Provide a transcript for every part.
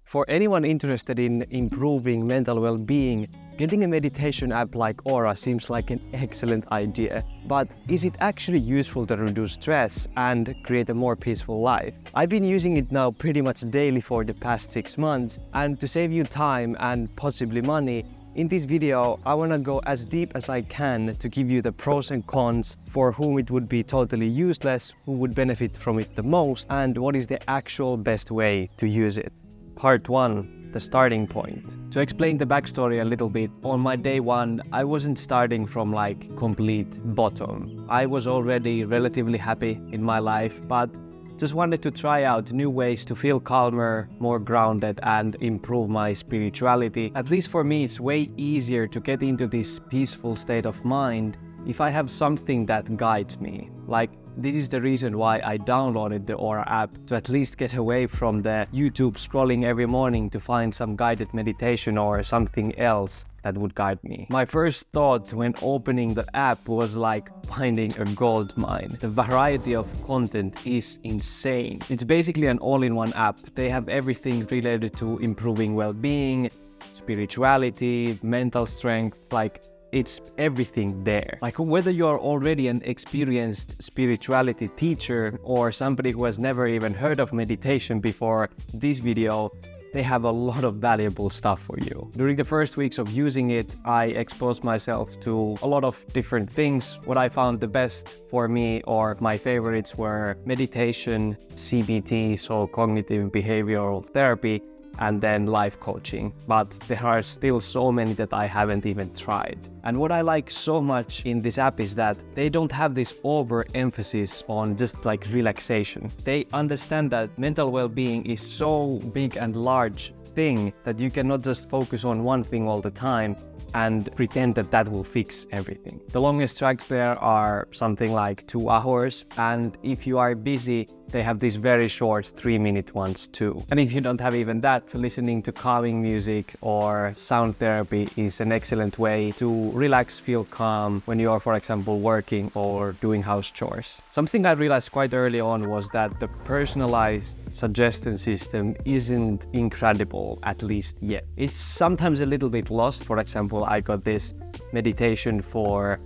For anyone interested in improving mental well-being, getting a meditation app like Aura seems like an excellent idea. But is it actually useful to reduce stress and create a more peaceful life? I've been using it now pretty much daily for the past 6 months, and to save you time and possibly money, in this video I want to go as deep as I can to give you the pros and cons, for whom it would be totally useless, who would benefit from it the most, and what is the actual best way to use it. Part 1. The starting point. To explain the backstory a little bit, on my day 1, I wasn't starting from like complete bottom. I was already relatively happy in my life, but just wanted to try out new ways to feel calmer, more grounded, and improve my spirituality. At least for me, it's way easier to get into this peaceful state of mind if I have something that guides me. Like, this is the reason why I downloaded the Aura app, to at least get away from the YouTube scrolling every morning to find some guided meditation or something else that would guide me. My first thought when opening the app was like finding a gold mine. The variety of content is insane. It's basically an all-in-one app. They have everything related to improving well-being, spirituality, mental strength, like it's everything there. Like, whether you're already an experienced spirituality teacher or somebody who has never even heard of meditation before this video, they have a lot of valuable stuff for you. During the first weeks of using it, I exposed myself to a lot of different things. What I found the best for me, or my favorites, were meditation, CBT, so cognitive behavioral therapy, and then life coaching. But there are still so many that I haven't even tried. And what I like so much in this app is that they don't have this overemphasis on just like relaxation. They understand that mental well-being is so big and large thing that you cannot just focus on one thing all the time and pretend that that will fix everything. The longest tracks there are something like 2 hours, and if you are busy, they have these very short 3-minute ones too. And if you don't have even that, listening to calming music or sound therapy is an excellent way to relax, feel calm when you are, for example, working or doing house chores. Something I realized quite early on was that the personalized suggestion system isn't incredible, at least yet. It's sometimes a little bit lost. For example, I got this meditation for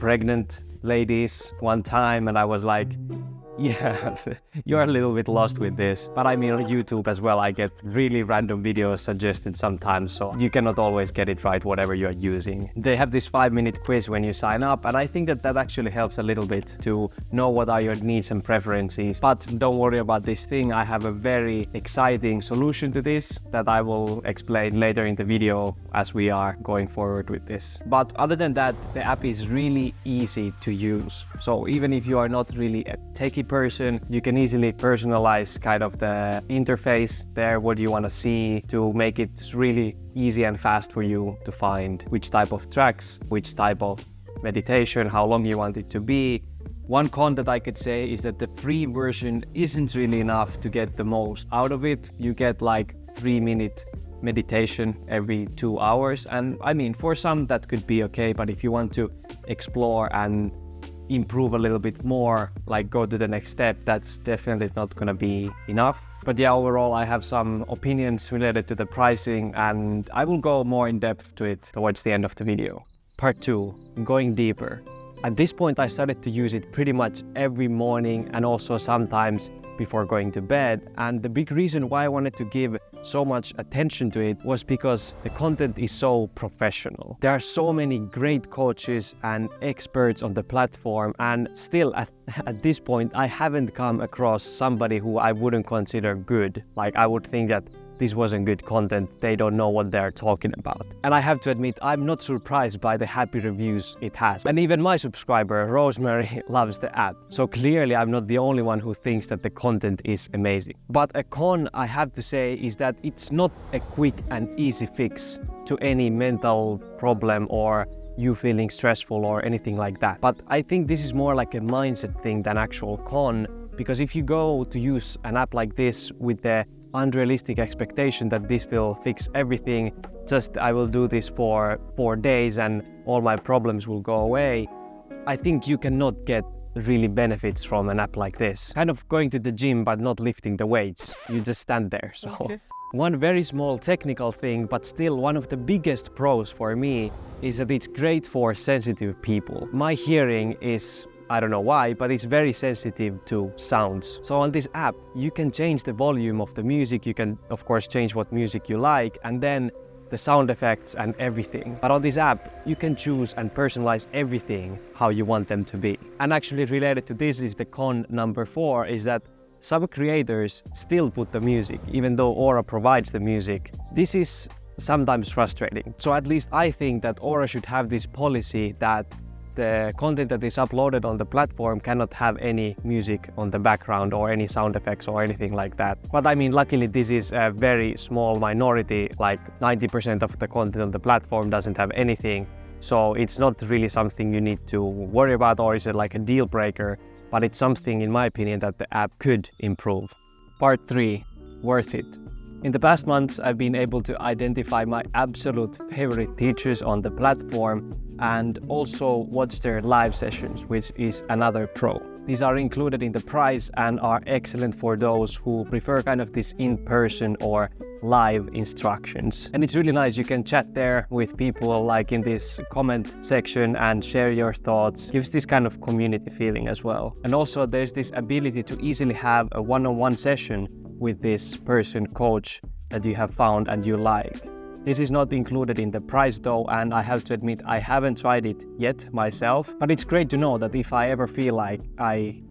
pregnant ladies one time, and I was like, yeah, you're a little bit lost with this. But I mean, on YouTube as well, I get really random videos suggested sometimes, so you cannot always get it right, whatever you're using. They have this 5-minute quiz when you sign up, and I think that that actually helps a little bit to know what are your needs and preferences. But don't worry about this thing. I have a very exciting solution to this that I will explain later in the video as we are going forward with this. But other than that, the app is really easy to use. So even if you are not really a techie person, you can easily personalize kind of the interface there, what you want to see, to make it really easy and fast for you to find which type of tracks, which type of meditation, how long you want it to be. One con that I could say is that the free version isn't really enough to get the most out of it. You get like 3-minute meditation every 2 hours, and I mean, for some that could be okay, but if you want to explore and improve a little bit more, like go to the next step, that's definitely not gonna be enough. But yeah, overall I have some opinions related to the pricing, and I will go more in depth to it towards the end of the video. Part 2. Going deeper. At this point, I started to use it pretty much every morning and also sometimes before going to bed. And the big reason why I wanted to give so much attention to it was because the content is so professional. There are so many great coaches and experts on the platform, and still at this point, I haven't come across somebody who I wouldn't consider good. Like, I would think that this wasn't good content, they don't know what they're talking about. And I have to admit, I'm not surprised by the happy reviews it has. And even my subscriber, Rosemary, loves the app. So clearly I'm not the only one who thinks that the content is amazing. But a con, I have to say, is that it's not a quick and easy fix to any mental problem or you feeling stressful or anything like that. But I think this is more like a mindset thing than actual con, because if you go to use an app like this with the unrealistic expectation that this will fix everything, just I will do this for 4 days and all my problems will go away, I think you cannot get really benefits from an app like this. Kind of going to the gym but not lifting the weights. You just stand there. So One very small technical thing, but still one of the biggest pros for me, is that it's great for sensitive people. My hearing is, I don't know why, but it's very sensitive to sounds. So on this app, you can change the volume of the music, you can of course change what music you like, and then the sound effects and everything. But on this app, you can choose and personalize everything how you want them to be. And actually related to this is the con number 4, is that some creators still put the music, even though Aura provides the music. This is sometimes frustrating. So at least I think that Aura should have this policy that the content that is uploaded on the platform cannot have any music on the background or any sound effects or anything like that. But I mean, luckily this is a very small minority, like 90% of the content on the platform doesn't have anything. So it's not really something you need to worry about, or is it like a deal breaker, but it's something in my opinion that the app could improve. Part 3, worth it. In the past months, I've been able to identify my absolute favorite teachers on the platform and also watch their live sessions, which is another pro. These are included in the price and are excellent for those who prefer kind of this in-person or live instructions. And it's really nice, you can chat there with people like in this comment section and share your thoughts. Gives this kind of community feeling as well. And also there's this ability to easily have a one-on-one session with this coach that you have found and you like. This is not included in the price though, and I have to admit I haven't tried it yet myself, but it's great to know that if I ever feel like I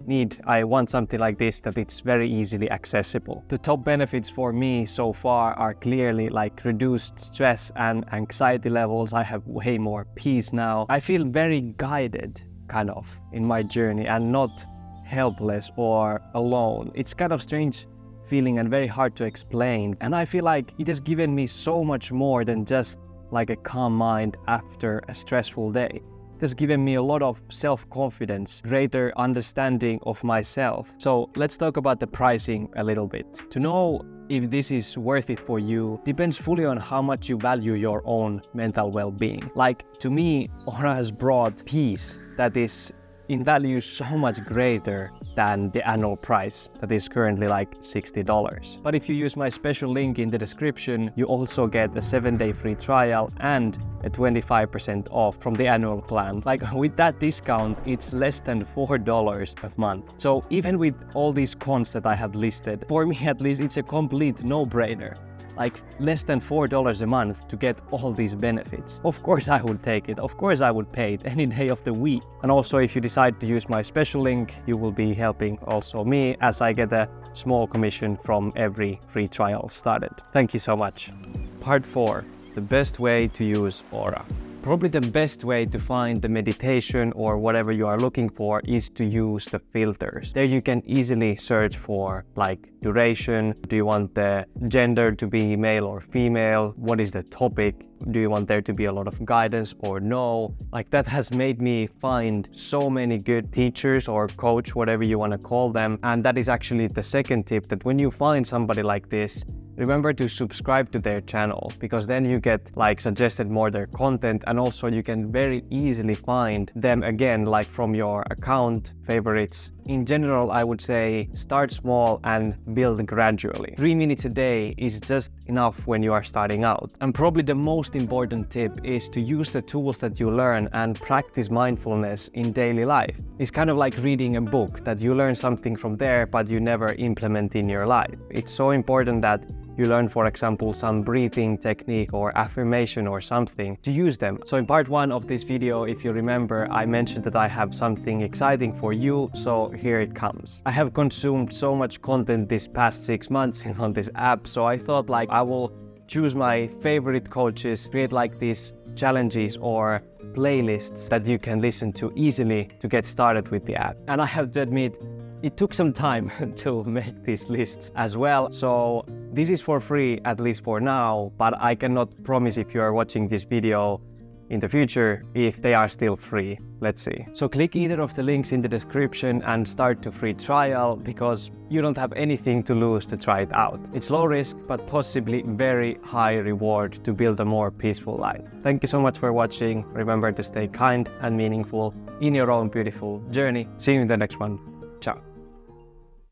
want something like this, that it's very easily accessible. The top benefits for me so far are clearly like reduced stress and anxiety levels. I have way more peace now. I feel very guided kind of in my journey and not helpless or alone. It's kind of strange feeling and very hard to explain, and I feel like it has given me so much more than just like a calm mind after a stressful day. It has given me a lot of self-confidence, greater understanding of myself. So let's talk about the pricing a little bit. To know if this is worth it for you depends fully on how much you value your own mental well-being. Like to me, Aura has brought peace that is in value so much greater than the annual price that is currently like $60. But if you use my special link in the description, you also get a 7-day free trial and a 25% off from the annual plan. Like with that discount, it's less than $4 a month. So even with all these cons that I have listed, for me at least, it's a complete no-brainer. Like less than $4 a month to get all these benefits. Of course I would take it. Of course I would pay it any day of the week. And also if you decide to use my special link, you will be helping also me, as I get a small commission from every free trial started. Thank you so much. Part 4, the best way to use Aura. Probably the best way to find the meditation or whatever you are looking for is to use the filters. There you can easily search for like duration. Do you want the gender to be male or female? What is the topic? Do you want there to be a lot of guidance or no? Like that has made me find so many good teachers or coach, whatever you want to call them. And that is actually the second tip, that when you find somebody like this, remember to subscribe to their channel, because then you get like suggested more their content, and also you can very easily find them again, like from your account, favorites. In general, I would say start small and build gradually. 3 minutes a day is just enough when you are starting out. And probably the most important tip is to use the tools that you learn and practice mindfulness in daily life. It's kind of like reading a book that you learn something from there, but you never implement in your life. It's so important that you learn, for example, some breathing technique or affirmation or something, to use them. So in part 1 of this video, if you remember, I mentioned that I have something exciting for you, so here it comes. I have consumed so much content this past 6 months on this app, so I thought like I will choose my favorite coaches, create like these challenges or playlists that you can listen to easily to get started with the app. And I have to admit, it took some time to make these lists as well. So this is for free, at least for now, but I cannot promise if you are watching this video in the future if they are still free. Let's see. So click either of the links in the description and start the free trial, because you don't have anything to lose to try it out. It's low risk, but possibly very high reward to build a more peaceful life. Thank you so much for watching. Remember to stay kind and meaningful in your own beautiful journey. See you in the next one. Ciao.